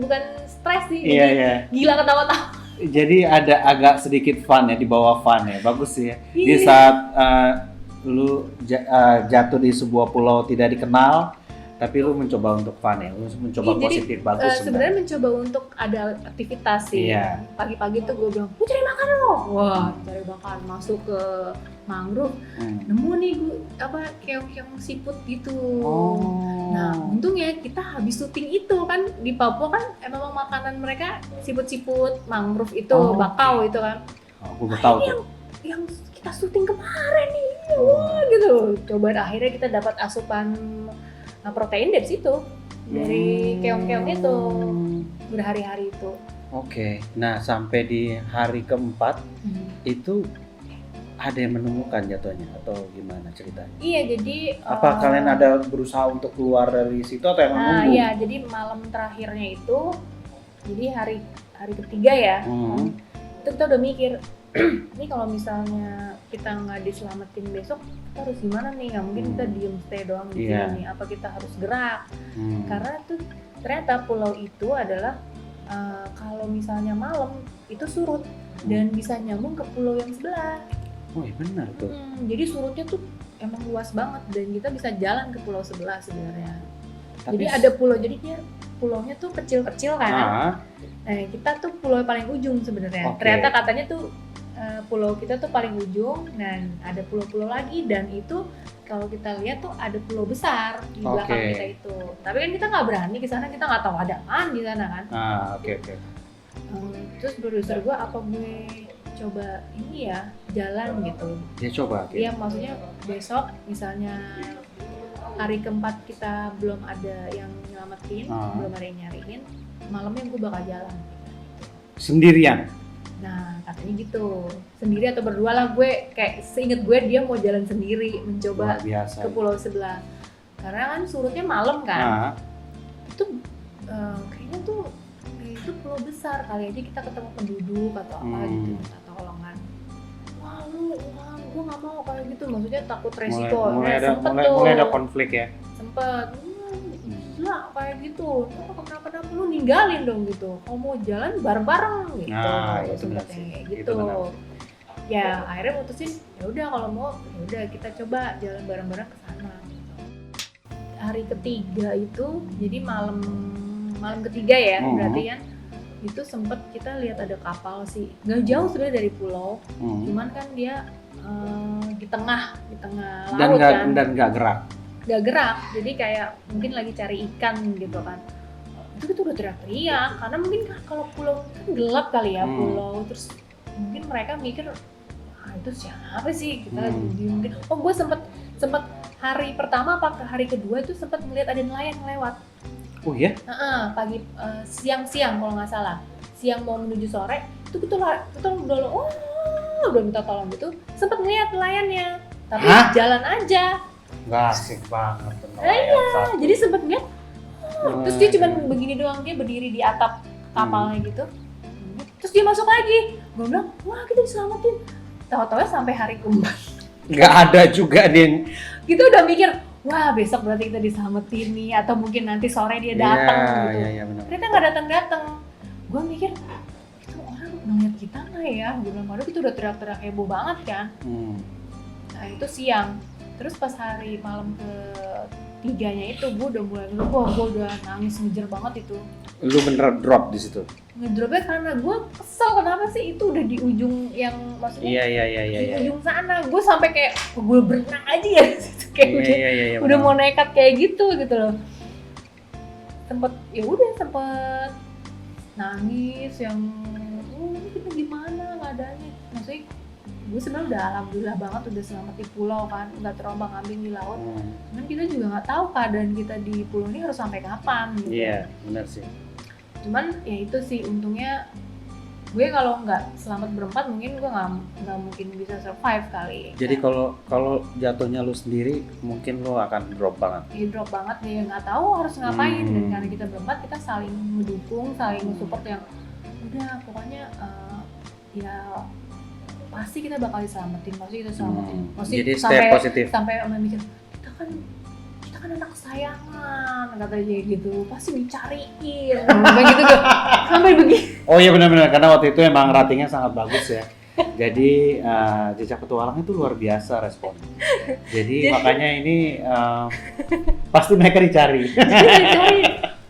bukan stres sih. Jadi Iya. gila ketawa-tawa. Jadi ada agak sedikit fun ya, di bawah fun ya, bagus sih ya. Di Iya. saat lu jatuh di sebuah pulau tidak dikenal, tapi lu mencoba untuk fun ya, lu mencoba Jadi, positif, bagus sebenarnya mencoba untuk ada aktivitas sih. Iya. Pagi-pagi tuh gue bilang, "Gue cari makan loh." Wah, cari makan, masuk ke mangrove, nemu nih gue keong-keong siput gitu. Oh. Nah, untungnya kita habis syuting itu kan di Papua kan emang makanan mereka siput-siput mangrove itu, bakau itu kan. Aku baru tahu tuh. Yang kita syuting kemarin nih, wah gitu. Coba akhirnya kita dapat asupan protein dari situ, dari keong-keong itu berhari-hari itu. Oke. Nah, sampai di hari keempat itu ada yang menemukan jatuhnya atau gimana ceritanya? Iya, jadi Apa kalian ada berusaha untuk keluar dari situ atau emang nunggu? iya, jadi malam terakhirnya itu, jadi hari ketiga ya, itu kita udah mikir, ini kalau misalnya kita nggak diselamatin besok, kita harus gimana nih? Nggak mungkin kita diem stay doang di sini nih. Apa kita harus gerak? Karena tuh ternyata pulau itu adalah kalau misalnya malam itu surut dan bisa nyambung ke pulau yang sebelah. Oh iya benar tuh. Jadi surutnya tuh emang luas banget dan kita bisa jalan ke pulau sebelah sebenarnya. Tapi Jadi ada pulau, jadi dia pulaunya tuh kecil-kecil kan. Nah kita tuh pulau paling ujung sebenarnya. Oke. Ternyata katanya tuh pulau kita tuh paling ujung dan ada pulau-pulau lagi dan itu kalau kita lihat tuh ada pulau besar di belakang kita itu. Tapi kan kita nggak berani ke sana, kita nggak tahu ada apaan di sana kan. Oke. Terus produser gue, apa gue coba ini ya jalan gitu. Ya coba. Iya, maksudnya besok misalnya hari keempat kita belum ada yang nyelamatin, belum ada yang nyariin, malamnya gue bakal jalan. Sendirian? Nah katanya gitu, sendiri atau berdua lah. Gue kayak seinget gue dia mau jalan sendiri mencoba ke pulau sebelah, karena kan surutnya malam kan. Itu kayaknya tuh itu pulau besar, kali aja kita ketemu penduduk atau apa gitu, atau kolongan. Wah gue nggak mau kayak gitu, maksudnya takut resiko. Mulai ada konflik ya? Sempet. Gila kayak gitu, kenapa lu ninggalin dong gitu, kalau mau jalan bareng-bareng gitu. Sempetnya kayak gitu. Ya akhirnya mutusin ya udah kalau mau ya udah kita coba jalan bareng-bareng ke sana. Hari ketiga itu jadi malam ketiga ya, berarti kan itu sempet kita lihat ada kapal sih, nggak jauh sebenarnya dari pulau, cuman kan dia di tengah laut kan, dan nggak gerak, jadi kayak mungkin lagi cari ikan gitu kan. Itu kita udah teriak-teriak karena mungkin kalau pulau kan gelap kali ya, pulau, terus mungkin mereka mikir itu siapa sih, kita mungkin gue sempet hari pertama apa ke hari kedua itu sempet ngeliat ada nelayan lewat. Oh ya? Pagi siang kalau nggak salah, siang mau menuju sore itu udah minta tolong gitu, sempet ngeliat nelayannya tapi jalan aja. Nggak asik banget. Iya, jadi sempet ngeliat, terus dia cuma begini doang, dia berdiri di atap kapalnya gitu, terus dia masuk lagi. Gue bilang, wah kita diselamatin. Tahu-tahu sampai hari keempat nggak ada juga dia. Kita udah mikir, wah besok berarti kita diselamatin nih, atau mungkin nanti sore dia datang gitu. Iya, benar. Ternyata nggak datang. Gue mikir, itu orang ngeliat kita nggak ya? Gue bilang, waduh kita udah teriak-teriak heboh banget kan. Nah itu siang. Terus pas hari malam ketiganya itu gue udah mulai gue udah nangis ngejer banget itu. Lu bener drop di situ? Ngedropnya karena gue kesel, kenapa sih itu udah di ujung yang maksudnya di ujung sana. Gue sampai kayak gue berenang aja ya kayak udah mau nekat kayak gitu loh. Sempet nangis yang ini kita gimana keadaannya, maksudnya gue sebenarnya udah alhamdulillah banget udah selamat di pulau kan, nggak terombang ambing di laut. Cuman kita juga nggak tahu keadaan kita di pulau ini harus sampai kapan gitu. Iya benar sih. Cuman ya itu sih untungnya gue kalau nggak selamat berempat mungkin gue nggak mungkin bisa survive kali. Jadi kalau jatuhnya lu sendiri mungkin lu akan drop banget. Iya drop banget nih, nggak tahu harus ngapain. Dan karena kita berempat kita saling mendukung, saling support, yang udah pokoknya ya pasti kita bakal diselamatin, Jadi stay positif. Sampai mikir kita kan anak kesayangan, katanya gitu, pasti dicariin, kayak gitu tuh, sampai begini. Oh iya benar-benar, karena waktu itu emang ratingnya sangat bagus ya. Jadi Jejak Petualang itu luar biasa respon. Jadi makanya ini pasti mereka dicari.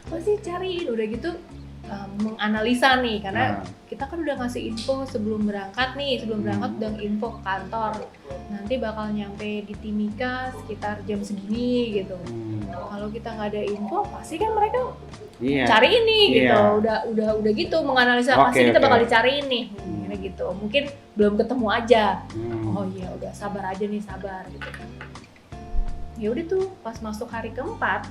Pasti cariin, udah gitu menganalisa nih, karena kita kan udah ngasih info sebelum berangkat udah info ke kantor, nanti bakal nyampe di Timika sekitar jam segini gitu. Kalau kita nggak ada info pasti kan mereka cari ini gitu, udah gitu menganalisa pasti kita bakal dicariin nih, gitu. Mungkin belum ketemu aja. Oh iya udah sabar aja nih, sabar gitu. Ya udah tuh pas masuk hari keempat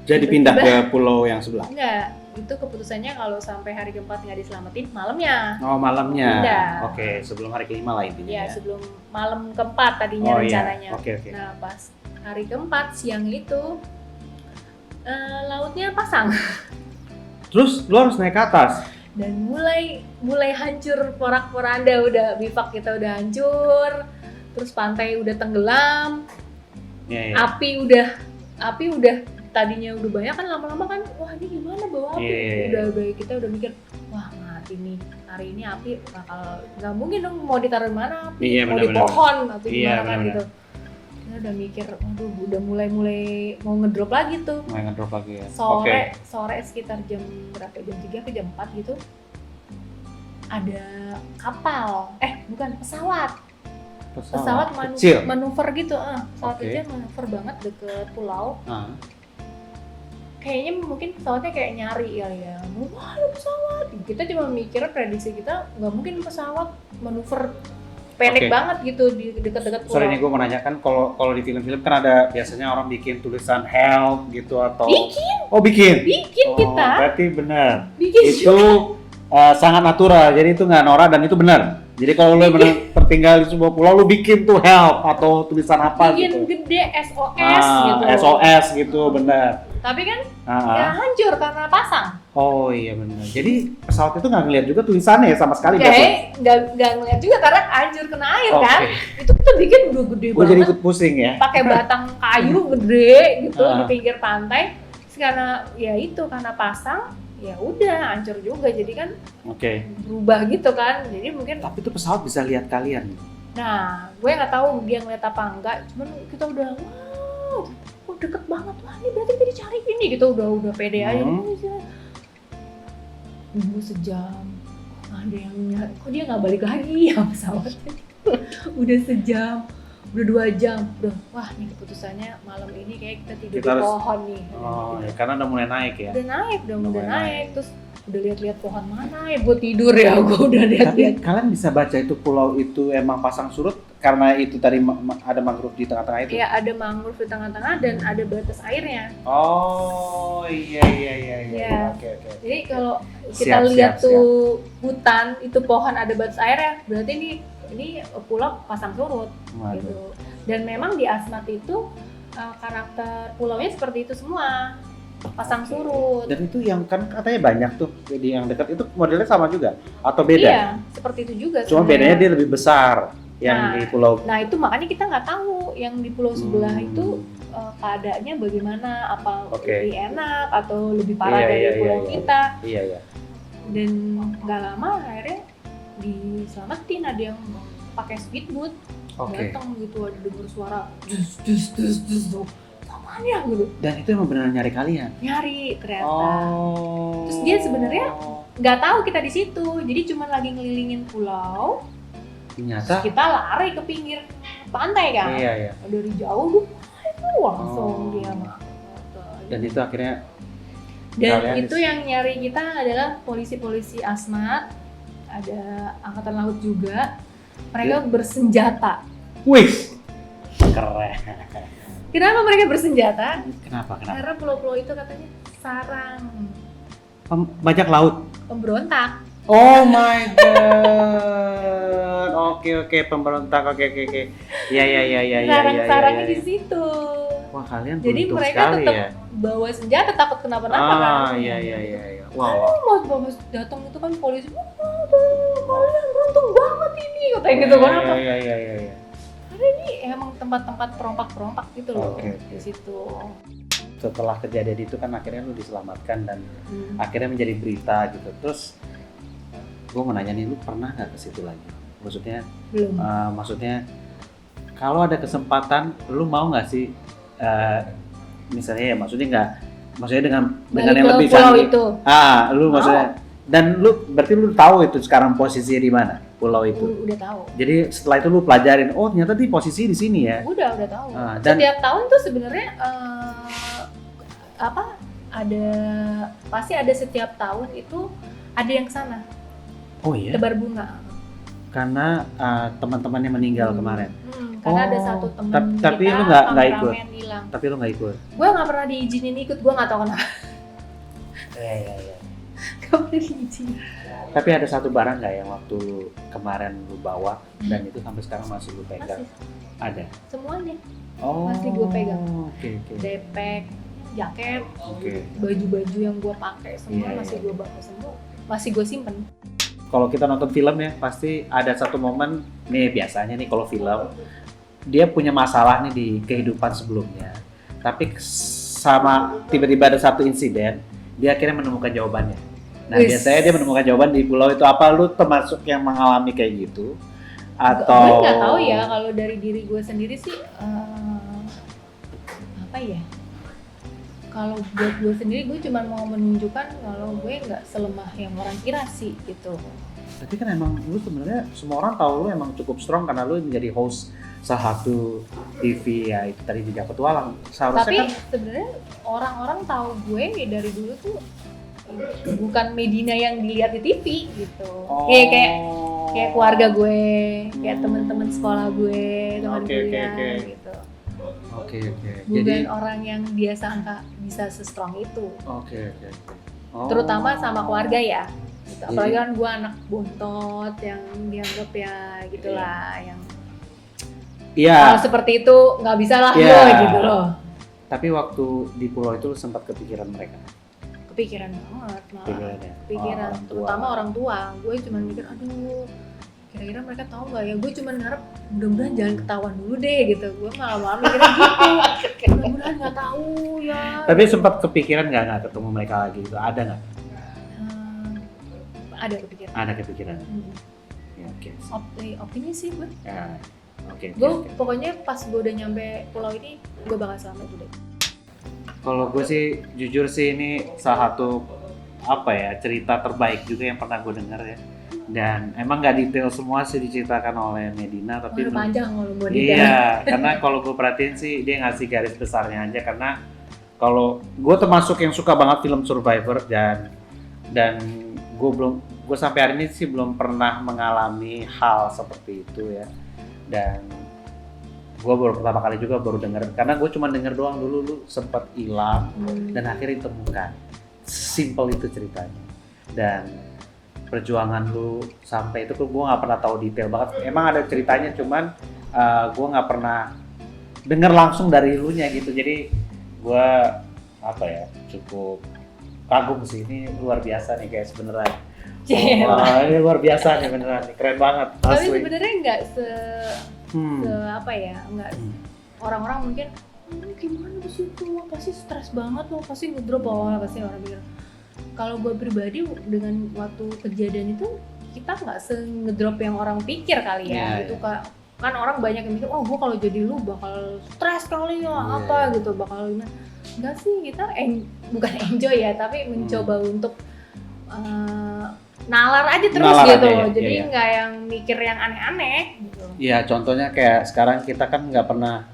jadi pindah ke pulau yang sebelah? Enggak, itu keputusannya kalau sampai hari keempat nggak diselamatin, malamnya. Oh malamnya? Pindah. Oke, sebelum hari kelima lah intinya. Iya, sebelum malam keempat tadinya rencananya. Oke. Nah pas hari keempat siang itu lautnya pasang. Terus lu harus naik ke atas? Dan mulai hancur porak-poranda, udah bivak kita udah hancur, terus pantai udah tenggelam, api udah tadinya udah banyak kan, lama-lama kan wah ini gimana bawa api, udah kita udah mikir wah mati nih hari ini, api bakal nggak mungkin dong, mau ditaruh di mana api, mau di pohon atau gimana kan gitu. Kita udah mikir waduh udah mulai mau ngedrop lagi tuh. Ya. Sore sekitar jam berapa, jam 3 ke jam 4 gitu, ada kapal, bukan pesawat pesawat kecil. manuver gitu, pesawat Oke. kecil manuver banget deket pulau. Ah. Kayaknya mungkin pesawatnya kayak nyari kali ya, wah ada pesawat. Kita cuma mikirnya prediksi kita nggak mungkin pesawat manuver pendek Oke. banget gitu di dekat-dekat pulau. Sorry nih gue mau nanya kan kalau di film-film kan ada biasanya orang bikin tulisan help gitu atau Bikin. Oh bikin. Bikin Oh, kita, berarti benar. bikin Itu juga. sangat natural. Jadi itu nggak norak dan itu benar. Jadi kalau lu benar tertinggal di sebuah pulau lu bikin tuh help atau tulisan apa Bikin gitu. gede SOS gitu. SOS gitu benar. Tapi kan Ah, ya ah. hancur karena pasang. Oh iya benar. Jadi pesawat itu nggak ngeliat juga tulisannya ya sama sekali. berarti? Kayak nggak ngeliat juga karena hancur kena air Oke. kan. Itu kita bikin udah gede Gue jadi banget. ikut pusing ya. Pakai batang kayu gede gitu Ah. di pinggir pantai. Terus karena ya itu karena pasang, ya udah hancur juga. Jadi kan Oke. berubah gitu kan. Jadi mungkin Tapi itu pesawat bisa lihat kalian. nah, gue nggak tahu dia ngeliat apa enggak. Cuman kita udah wow, kok deket banget. Wah, ini berarti kita dicari ini gitu. Udah pede aja. Nunggu sejam. Kok ada yang nyari? Kok dia nggak balik lagi ya pesawatnya? Udah sejam. Udah 2 jam. Udah, wah nih keputusannya malam ini kayak kita tidur Kita di harus- pohon nih. Oh, ya, karena udah mulai naik ya. Udah naik dong, Udah udah mulai naik. Terus udah lihat-lihat pohon mana ya buat tidur ya. Gue udah lihat-lihat. Tapi kalian bisa baca itu pulau itu emang pasang surut karena itu tadi ada mangrove di tengah-tengah itu. Ya ada mangrove di tengah-tengah dan ada batas airnya. Oh iya. Iya. Oke. Jadi kalau kita Siap, lihat siap, tuh hutan itu pohon ada batas airnya, berarti ini pulau pasang surut Waduh. gitu. Dan memang di Asmat itu karakter pulaunya seperti itu semua, pasang surut. Dan itu yang kan katanya banyak tuh di yang dekat itu modelnya sama juga atau beda? Iya, seperti itu juga. Cuma sebenarnya. bedanya dia lebih besar yang Nah, di pulau. Nah itu makanya kita nggak tahu yang di pulau sebelah itu keadaannya bagaimana, apa Oke. lebih enak atau lebih parah Iya, dari iya, pulau iya. kita. Iya. Dan nggak lama akhirnya diselamatin, ada yang pakai speedboat Oke. datang gitu, ada dengar suara dus apaan gitu, Dan itu emang beneran nyari kalian. nyari ternyata. Oh. Terus dia sebenarnya nggak tahu kita di situ, jadi cuma lagi ngelilingin pulau. ternyata. Kita lari ke pinggir pantai kan, Iya. dari jauh tuh langsung Oh. dia mah. Dan itu akhirnya Dan kalian itu yang nyari kita adalah polisi-polisi Asmat, ada angkatan laut juga. Mereka bersenjata. wih. Keren. Kenapa mereka bersenjata? Kenapa? Karena pulau-pulau itu katanya sarang Bajak laut. pemberontak. Oh my god. Oke, pemberontak. Oke. Iya. Sarang-sarangnya di situ. Wah, kalian Jadi beruntung mereka sekali tetap ya. bawa senjata takut kenapa-napa kan. Iya. Wow. Mas datang itu kan polisi. Wah, kalian beruntung banget ini katanya gitu kan. Iya. Ini emang tempat-tempat perompak-perompak gitu loh Oke. di situ. Setelah kejadian itu kan akhirnya lu diselamatkan dan akhirnya menjadi berita gitu. Terus gue mau nanya nih, lu pernah nggak ke situ lagi? Maksudnya, Belum. maksudnya kalau ada kesempatan, lu mau nggak sih? Misalnya ya, maksudnya dengan Balik yang ke lebih pulau canggih. itu. Lu maksudnya, dan berarti lu tahu itu sekarang posisinya di mana pulau itu. Udah tahu. Jadi setelah itu lu pelajarin, oh ternyata di posisi di sini ya. Udah tahu. Dan Setiap tahun tuh sebenarnya pasti ada setiap tahun itu ada yang kesana oh iya, tebar bunga. karena teman-teman yang meninggal kemarin. Karena ada Oh, satu temen tapi kita lu nggak ikut? kameramen hilang. Tapi lu nggak ikut. Gue nggak pernah diizinin ikut, gue nggak tahu kenapa. Iya. Gak pernah diizinin. Tapi ada satu barang nggak yang waktu lu kemarin lu bawa dan itu sampai sekarang masih lu pegang? Masih Ada. semuanya, Oh. Masih gua pegang. Oke. depek, jaket, Oke. baju-baju yang gue pakai semua Iya, masih iya. gue bawa semua, masih gue simpen. Kalau kita nonton film ya, pasti ada satu momen nih, biasanya nih kalau film dia punya masalah nih di kehidupan sebelumnya. Tapi sama tiba-tiba ada satu insiden, dia akhirnya menemukan jawabannya. Nah, Wis. biasanya dia menemukan jawaban di pulau itu. Apa lu termasuk yang mengalami kayak gitu? Atau Gue nggak tahu ya, kalau dari diri gue sendiri sih apa ya? Kalau buat gue sendiri, gue cuma mau menunjukkan kalau gue nggak selemah yang orang kira sih gitu. Tapi kan emang lu sebenarnya semua orang tahu lu emang cukup strong karena lu menjadi host salah satu TV ya itu tadi Jejak Petualang. Seharusnya Tapi kan sebenarnya orang-orang tahu gue dari dulu tuh bukan Medina yang dilihat di TV gitu. Kayak keluarga gue, kayak teman-teman sekolah gue, teman kuliah gitu. Oke. Bukan Jadi orang yang dia sangka bisa se-strong itu. Oke. Terutama sama keluarga ya. Gitu. Jadi- Apalagi kan gue anak bontot yang dianggap ya gitulah yang Iya. kalau seperti itu nggak bisa lah Iya. lo gitu loh. Tapi waktu di pulau itu lu sempat kepikiran mereka. Kepikiran banget malah. Kepikiran, orang tua. terutama orang tua. Gue cuma mikir, aduh, kira-kira mereka tahu nggak ya? Gue cuma ngarep mudah-mudahan jangan ketahuan dulu deh gitu. Gue malah mikirnya gitu. Mudah-mudahan nggak tahu ya. Tapi sempat kepikiran nggak ketemu mereka lagi gitu? Ada nggak? Ada kepikiran. Ada kepikiran. Hmm. Ya, oke. Opini sih gue. Ya, oke. Gue pokoknya pas gue udah nyampe pulau ini, gue bakal selamat dulu. Kalau gue sih jujur sih ini salah satu cerita terbaik juga yang pernah gue dengar ya. Dan emang nggak detail semua sih diceritakan oleh Medina, tapi Udah panjang kalau gue detail. iya, karena kalau gue perhatiin sih dia ngasih garis besarnya aja. Karena kalau gue termasuk yang suka banget film Survivor dan gue sampai hari ini sih belum pernah mengalami hal seperti itu ya. Dan gue pertama kali juga baru denger, karena gue cuma denger doang dulu lu sempat hilang dan akhirnya ditemukan. Simple itu ceritanya. Dan perjuangan lu sampai itu tuh gue nggak pernah tahu detail banget. Emang ada ceritanya, cuman gue nggak pernah denger langsung dari lu nya gitu. Jadi gue cukup kagum sih, ini luar biasa nih guys beneran. Ini luar biasa nih beneran, nih keren banget. Tapi Asli. sebenarnya nggak nggak orang-orang mungkin gimana di situ, pasti stres banget lo, pasti ngedrop pasti orang bilang. Kalau gue pribadi dengan waktu kejadian itu kita nggak ngedrop yang orang pikir kali ya, gitu kan orang banyak yang mikir, oh gue kalau jadi lu bakal stres kali ya gitu, bakal gimana. Enggak sih, kita bukan enjoy ya, tapi mencoba untuk nalar aja terus gitu, jadi nggak yang mikir yang aneh-aneh gitu. Iya, contohnya kayak sekarang kita kan nggak pernah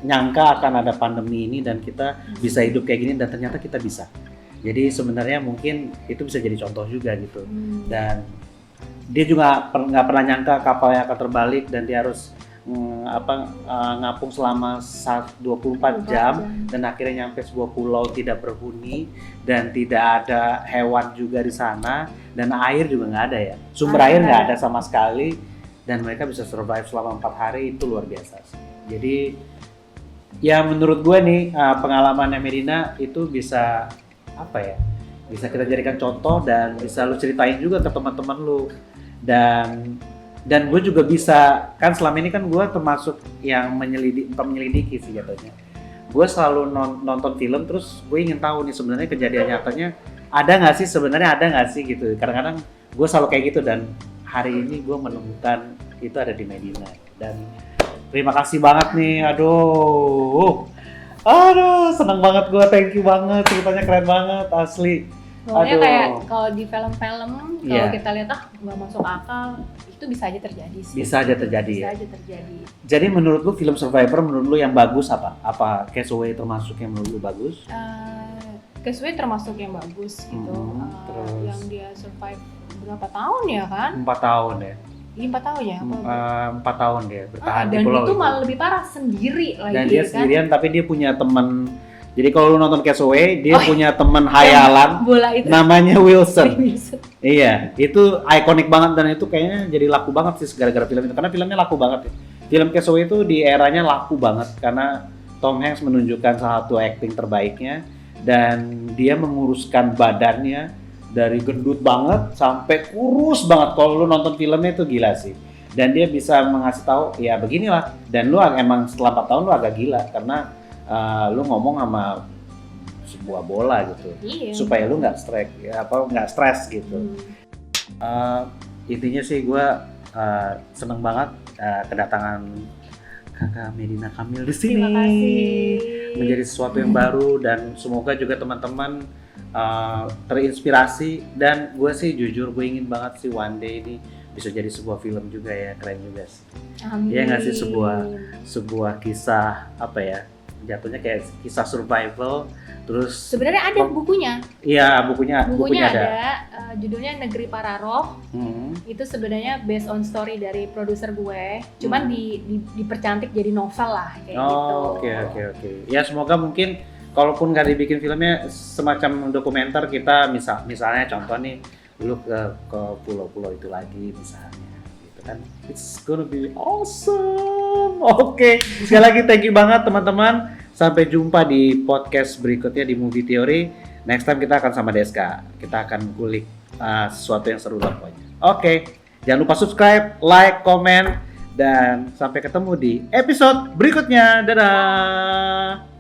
nyangka akan ada pandemi ini dan kita bisa hidup kayak gini dan ternyata kita bisa. Jadi sebenarnya mungkin itu bisa jadi contoh juga gitu. Dan dia juga nggak pernah nyangka kapalnya akan terbalik dan dia harus ngapung selama 24 jam dan akhirnya nyampe sebuah pulau tidak berhuni dan tidak ada hewan juga di sana dan air juga nggak ada ya, sumber air nggak ada sama sekali dan mereka bisa survive selama 4 hari. Itu luar biasa sih. Jadi ya menurut gue nih pengalamannya Medina itu bisa bisa kita jadikan contoh dan bisa lu ceritain juga ke teman-teman lu. Dan gue juga bisa, kan selama ini kan gue termasuk yang menyelidiki sih jatuhnya. Gue selalu nonton film terus gue ingin tahu nih sebenarnya kejadian nyatanya ada nggak sih gitu. Kadang-kadang gue selalu kayak gitu dan hari ini gue menemukan itu ada di Medina. Dan terima kasih banget nih, aduh seneng banget gue, thank you banget, ceritanya keren banget asli. Pokoknya kayak kalau di film-film kalau Iya. kita lihat nggak masuk akal, itu bisa aja terjadi sih. Bisa aja terjadi. Jadi menurut lu film Survivor menurut lu yang bagus apa? Apa Castaway termasuk yang menurut lu bagus? Castaway termasuk yang bagus gitu. Terus yang dia survive berapa tahun ya kan? 4 tahun ya. Iya 4 tahun ya? 4 tahun dia bertahan di dan pulau itu malah lebih parah sendiri lagi. Dan dia kan? sendirian tapi dia punya teman. Jadi kalau lu nonton Castaway, dia punya teman hayalan bola itu namanya Wilson. Iya, itu ikonik banget dan itu kayaknya jadi laku banget sih gara-gara film itu. Karena filmnya laku banget ya. Film Castaway itu di eranya laku banget karena Tom Hanks menunjukkan salah satu acting terbaiknya dan dia menguruskan badannya dari gendut banget sampai kurus banget. Kalau lu nonton filmnya itu gila sih. Dan dia bisa mengasih tahu ya beginilah. Dan lu emang setelah 4 tahun lu agak gila karena lu ngomong sama sebuah bola gitu, supaya lu nggak stres gitu. Intinya sih gue seneng banget kedatangan kakak Medina Kamil di sini. Terima kasih. Menjadi sesuatu yang baru dan semoga juga teman-teman terinspirasi, dan gue sih jujur gue ingin banget sih one day ini bisa jadi sebuah film juga ya, keren juga sih. Amin. Iya nggak sih, sebuah kisah apa ya, jatuhnya kayak kisah survival. Terus sebenarnya ada bukunya. Iya, bukunya ada. Judulnya Negeri Para Roh. Itu sebenarnya based on story dari produser gue. Cuman dipercantik jadi novel lah kayak gitu. Oke. Ya semoga mungkin kalaupun nggak dibikin filmnya semacam dokumenter, kita misalnya contoh nih, lu ke pulau-pulau itu lagi misalnya, gitu kan, it's gonna be awesome. Oke. Sekali lagi thank you banget teman-teman, sampai jumpa di podcast berikutnya di Movie Theory. Next time kita akan sama Deska, kita akan kulik sesuatu yang seru lah pokoknya. Oke. Jangan lupa subscribe, like, komen, dan sampai ketemu di episode berikutnya. Dadah.